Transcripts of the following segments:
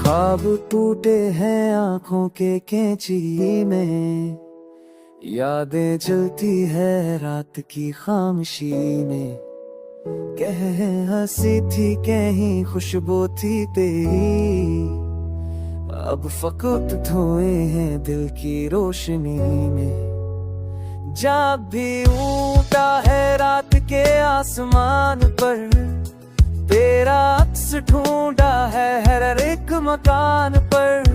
ख्वाब टूटे हैं आंखों के कैंची में, यादें जलती है रात की खामोशी में। कह हंसी थी कहीं खुशबू थी तेरी, अब फकत धोए हैं दिल की रोशनी में। जब भी उठा है रात के आसमान पर, तेरा अक्स ढूंढा है हर एक मकान पर।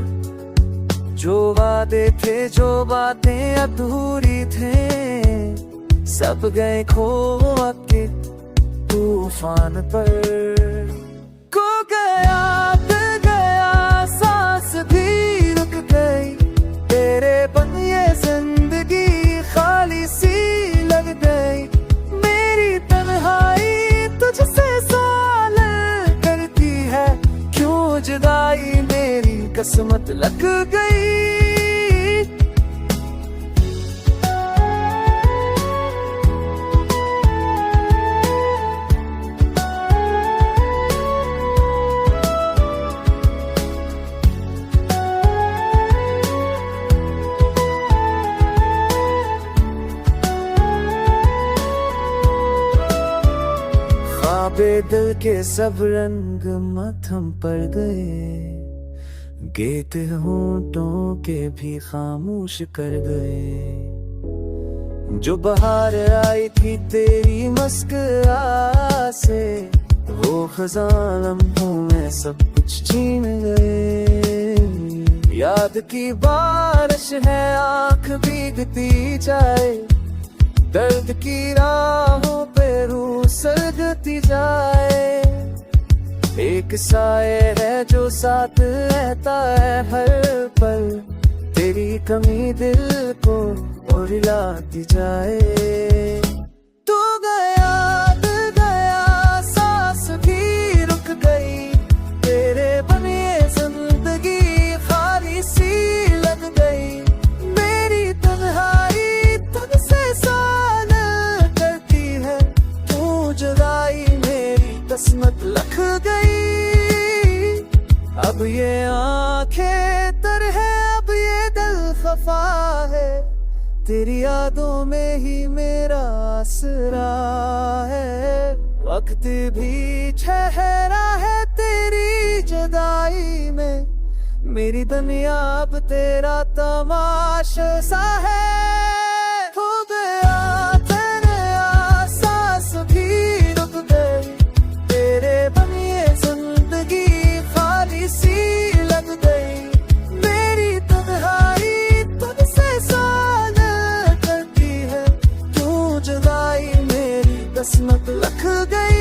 जो वादे थे जो बातें अधूरी थे, सब गए खो के तूफान पर। खो गया दिल गया सांस भी रुक गई, तेरे बन ये जिंदगी खाली सी लग गई। मेरी तन्हाई तुझसे सवाल करती है, क्यों जुदाई मेरी किस्मत लग गई। दिल के सब रंग मथम पर गए, गीत होंठों के भी खामोश कर गए। जो बहार आई थी तेरी मुस्कुरा से, वो खज़ां लम्हों में सब कुछ छीन गए। याद की बारिश है आँख भीगती जाए, दर्द की राहों पे रूह सलगती जाए। एक साए है जो साथ रहता है हर पल, तेरी कमी दिल को रुलाती जाए। तू गया दिल गया सांस भी रुक गई, तेरे बने जिंदगी खाली सी लग गई। मेरी तन्हाई तुझसे साल करती है, तू जुदाई मेरी किस्मत लख गई। अब ये आंखें तर है, अब ये दिल खफा है, तेरी यादों में ही मेरा आसरा है। वक्त भी ठहरा है तेरी जुदाई में, मेरी दुनिया अब तेरा तमाशा सा है। हो गया तेरे सांस भी रुक गई, तेरे बनिए जिंदगी खाली सी लग गई। मेरी तन्हाई तुझसे साल करती है, तू जुदाई मेरी किस्मत लख गई।